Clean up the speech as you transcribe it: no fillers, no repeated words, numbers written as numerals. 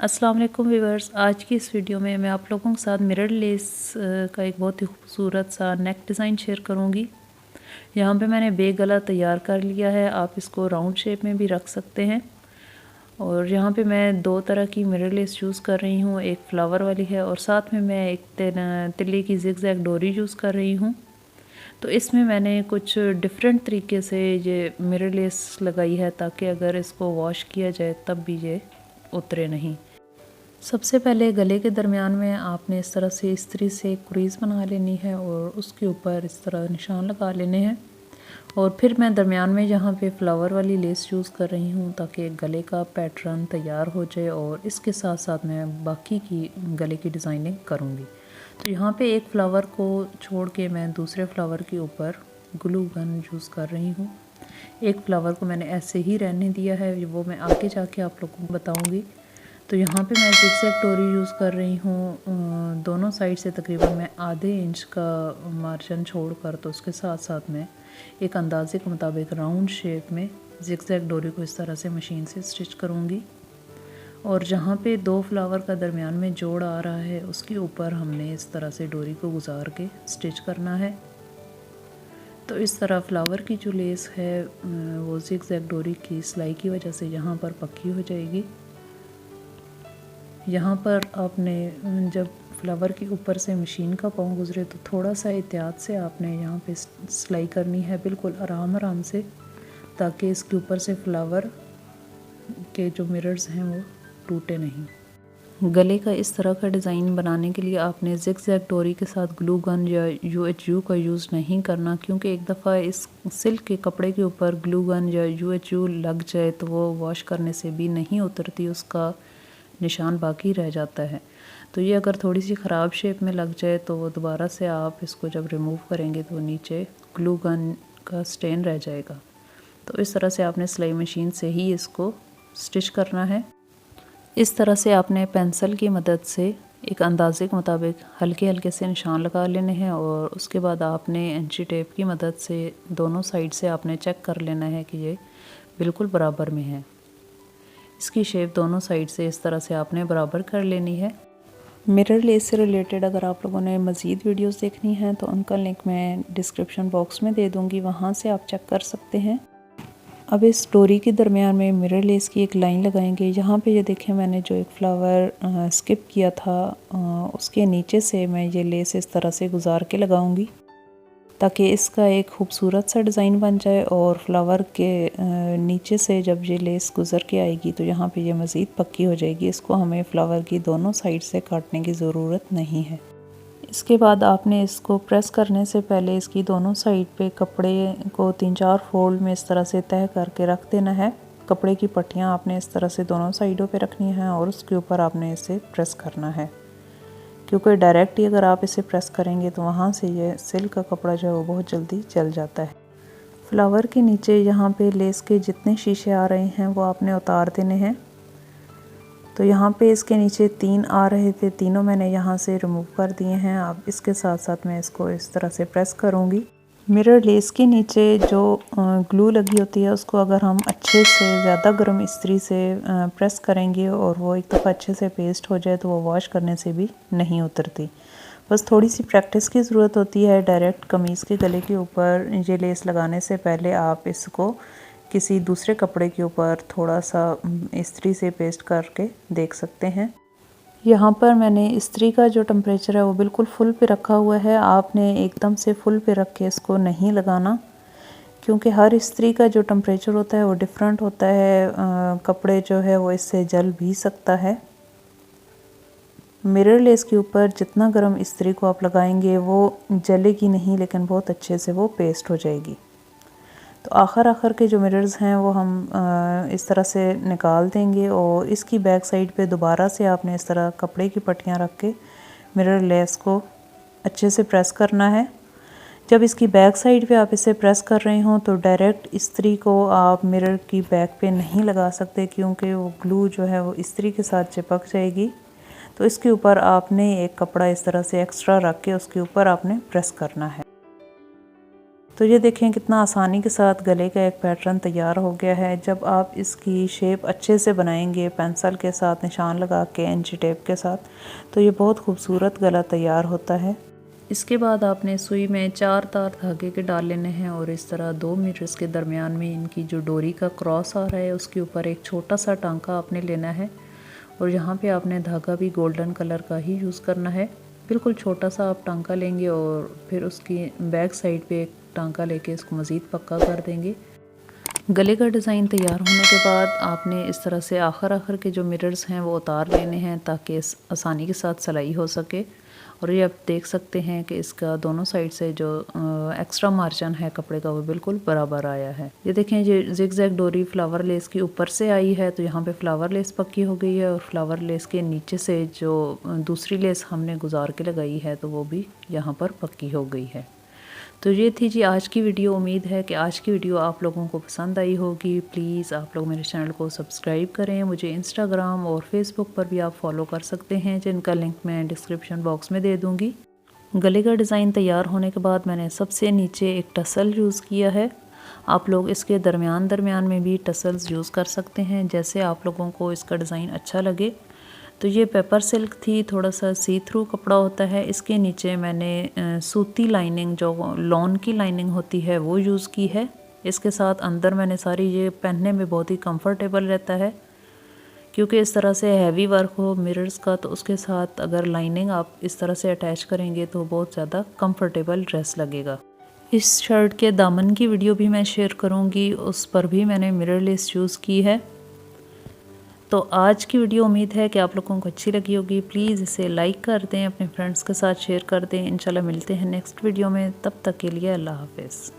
अस्सलाम वालेकुम व्यूअर्स। आज की इस वीडियो में मैं आप लोगों के साथ मिरर लेस का एक बहुत ही खूबसूरत सा नेक डिज़ाइन शेयर करूंगी। यहाँ पे मैंने बे गला तैयार कर लिया है, आप इसको राउंड शेप में भी रख सकते हैं। और यहाँ पे मैं दो तरह की मिरर लेस यूज़ कर रही हूँ, एक फ्लावर वाली है और साथ में मैं एक तिल्ली की जिगजैग डोरी यूज़ कर रही हूँ। तो इसमें मैंने कुछ डिफरेंट तरीके से ये मिरर लेस लगाई है ताकि अगर इसको वॉश किया जाए तब भी ये उतरे नहीं। सबसे पहले गले के दरमियान में आपने इस तरह से इस्त्री से एक क्रीज़ बना लेनी है और उसके ऊपर इस तरह निशान लगा लेने हैं। और फिर मैं दरमियान में यहाँ पे फ्लावर वाली लेस यूज़ कर रही हूँ ताकि गले का पैटर्न तैयार हो जाए और इसके साथ साथ मैं बाकी की गले की डिज़ाइनिंग करूँगी। तो यहाँ पे एक फ्लावर को छोड़ के मैं दूसरे फ्लावर के ऊपर ग्लू गन यूज़ कर रही हूँ। एक फ्लावर को मैंने ऐसे ही रहने दिया है, वो मैं आगे जाके आप लोगों को बताऊँगी। तो यहाँ पे मैं जिगजैग डोरी यूज़ कर रही हूँ, दोनों साइड से तकरीबन मैं आधे इंच का मार्जिन छोड़कर, तो उसके साथ साथ मैं एक अंदाजे के मुताबिक राउंड शेप में जिगजैग डोरी को इस तरह से मशीन से स्टिच करूँगी। और जहाँ पे दो फ्लावर का दरमियान में जोड़ आ रहा है उसके ऊपर हमने इस तरह से डोरी को गुजार के स्टिच करना है। तो इस तरह फ्लावर की जो लेस है वो जिगजैग डोरी की सिलाई की वजह से यहाँ पर पक्की हो जाएगी। यहाँ पर आपने जब फ्लावर के ऊपर से मशीन का पाँव गुजरे तो थोड़ा सा एहतियात से आपने यहाँ पे सिलाई करनी है, बिल्कुल आराम आराम से, ताकि इसके ऊपर से फ्लावर के जो मिरर्स हैं वो टूटे नहीं। गले का इस तरह का डिज़ाइन बनाने के लिए आपने जिगजैग डोरी के साथ ग्लू गन या UHU का यूज़ नहीं करना, क्योंकि एक दफ़ा इस सिल्क के कपड़े के ऊपर ग्लू गन या UHU लग जाए तो वो वॉश करने से भी नहीं उतरती, उसका निशान बाकी रह जाता है। तो ये अगर थोड़ी सी ख़राब शेप में लग जाए तो वो दोबारा से आप इसको जब रिमूव करेंगे तो नीचे ग्लू गन का स्टेन रह जाएगा। तो इस तरह से आपने सिलाई मशीन से ही इसको स्टिच करना है। इस तरह से आपने पेंसिल की मदद से एक अंदाजे के मुताबिक हल्के हल्के से निशान लगा लेने हैं और उसके बाद आपने इंची टेप की मदद से दोनों साइड से आपने चेक कर लेना है कि ये बिल्कुल बराबर में है। इसकी शेप दोनों साइड से इस तरह से आपने बराबर कर लेनी है। मिरर लेस से रिलेटेड अगर आप लोगों ने मज़ीद वीडियोस देखनी हैं तो उनका लिंक मैं डिस्क्रिप्शन बॉक्स में दे दूँगी, वहाँ से आप चेक कर सकते हैं। अब इस डोरी के दरमियान में मिरर लेस की एक लाइन लगाएंगे। यहाँ पे ये देखें, मैंने जो एक फ्लावर स्किप किया था उसके नीचे से मैं ये लेस इस तरह से गुजार के लगाऊंगी ताकि इसका एक खूबसूरत सा डिज़ाइन बन जाए। और फ्लावर के नीचे से जब ये लेस गुज़र के आएगी तो यहाँ पे ये मज़ीद पक्की हो जाएगी। इसको हमें फ्लावर की दोनों साइड से काटने की ज़रूरत नहीं है। इसके बाद आपने इसको प्रेस करने से पहले इसकी दोनों साइड पे कपड़े को 3-4 फोल्ड में इस तरह से तह करके रख देना है। कपड़े की पट्टियाँ आपने इस तरह से दोनों साइडों पे रखनी है और उसके ऊपर आपने इसे प्रेस करना है, क्योंकि डायरेक्ट ही अगर आप इसे प्रेस करेंगे तो वहाँ से ये सिल्क का कपड़ा जो है वो बहुत जल्दी जल जाता है। फ्लावर के नीचे यहाँ पे लेस के जितने शीशे आ रहे हैं वो आपने उतार देने हैं। तो यहाँ पे इसके नीचे 3 आ रहे थे, तीनों मैंने यहाँ से रिमूव कर दिए हैं। अब इसके साथ साथ मैं इसको इस तरह से प्रेस करूँगी। मिरर लेस के नीचे जो ग्लू लगी होती है उसको अगर हम अच्छे से ज़्यादा गर्म इस्त्री से प्रेस करेंगे और वो एक दफ़ा अच्छे से पेस्ट हो जाए तो वो वॉश करने से भी नहीं उतरती। बस थोड़ी सी प्रैक्टिस की ज़रूरत होती है। डायरेक्ट कमीज़ के गले के ऊपर ये लेस लगाने से पहले आप इसको किसी दूसरे कपड़े के ऊपर थोड़ा सा इस्त्री से पेस्ट करके देख सकते हैं। यहाँ पर मैंने इस्त्री का जो टेम्परेचर है वो बिल्कुल फुल पे रखा हुआ है। आपने एकदम से फुल पे रख के इसको नहीं लगाना, क्योंकि हर इस्त्री का जो टेम्परेचर होता है वो डिफरेंट होता है। कपड़े जो है वो इससे जल भी सकता है। मिरर लेस के ऊपर जितना गर्म इस्त्री को आप लगाएंगे वो जलेगी नहीं, लेकिन बहुत अच्छे से वो पेस्ट हो जाएगी। तो आखिर के जो मिरर्स हैं वो हम इस तरह से निकाल देंगे और इसकी बैक साइड पे दोबारा से आपने इस तरह कपड़े की पट्टियाँ रख के मिरर लेस को अच्छे से प्रेस करना है। जब इसकी बैक साइड पे आप इसे प्रेस कर रहे हों तो डायरेक्ट इस्त्री को आप मिरर की बैक पे नहीं लगा सकते, क्योंकि वो ग्लू जो है वो इस्त्री के साथ चिपक जाएगी। तो इसके ऊपर आपने एक कपड़ा इस तरह से एक्स्ट्रा रख के उसके ऊपर आपने प्रेस करना है। तो ये देखें कितना आसानी के साथ गले का एक पैटर्न तैयार हो गया है। जब आप इसकी शेप अच्छे से बनाएंगे पेंसिल के साथ निशान लगा के इंची टेप के साथ, तो ये बहुत खूबसूरत गला तैयार होता है। इसके बाद आपने सुई में 4 तार धागे के डाल लेने हैं और इस तरह 2 मिरर्स के दरमियान में इनकी जो डोरी का क्रॉस आ रहा है उसके ऊपर एक छोटा सा टांका आपने लेना है और यहाँ पे आपने धागा भी गोल्डन कलर का ही यूज़ करना है। बिल्कुल छोटा सा आप टांका लेंगे और फिर उसकी बैक साइड पे एक टांका लेके इसको मज़ीद पक्का कर देंगे। गले का डिज़ाइन तैयार होने के बाद आपने इस तरह से आखिर के जो मिरर्स हैं वो उतार लेने हैं ताकि आसानी के साथ सिलाई हो सके। और ये आप देख सकते हैं कि इसका दोनों साइड से जो एक्स्ट्रा मार्जिन है कपड़े का वो बिल्कुल बराबर आया है। ये देखें ये जिग-जैग डोरी फ्लावर लेस की ऊपर से आई है तो यहाँ पे फ्लावर लेस पक्की हो गई है और फ्लावर लेस के नीचे से जो दूसरी लेस हमने गुजार के लगाई है तो वो भी यहाँ पर पक्की हो गई है। तो ये थी जी आज की वीडियो। उम्मीद है कि आज की वीडियो आप लोगों को पसंद आई होगी। प्लीज़ आप लोग मेरे चैनल को सब्सक्राइब करें। मुझे इंस्टाग्राम और फेसबुक पर भी आप फॉलो कर सकते हैं जिनका लिंक मैं डिस्क्रिप्शन बॉक्स में दे दूँगी। गले का डिज़ाइन तैयार होने के बाद मैंने सबसे नीचे एक टसल यूज़ किया है। आप लोग इसके दरमियान में भी टसल्स यूज़ कर सकते हैं जैसे आप लोगों को इसका डिज़ाइन अच्छा लगे। तो ये पेपर सिल्क थी, थोड़ा सा सी थ्रू कपड़ा होता है। इसके नीचे मैंने सूती लाइनिंग जो लॉन की लाइनिंग होती है वो यूज़ की है। इसके साथ अंदर मैंने सारी, ये पहनने में बहुत ही कंफर्टेबल रहता है क्योंकि इस तरह से हैवी वर्क हो मिरर्स का तो उसके साथ अगर लाइनिंग आप इस तरह से अटैच करेंगे तो बहुत ज़्यादा कंफर्टेबल ड्रेस लगेगा। इस शर्ट के दामन की वीडियो भी मैं शेयर करूँगी, उस पर भी मैंने मिरर लेस यूज़ की है। तो आज की वीडियो उम्मीद है कि आप लोगों को अच्छी लगी होगी। प्लीज़ इसे लाइक कर दें, अपने फ्रेंड्स के साथ शेयर कर दें। इंशाल्लाह मिलते हैं नेक्स्ट वीडियो में, तब तक के लिए अल्लाह हाफ़िज़।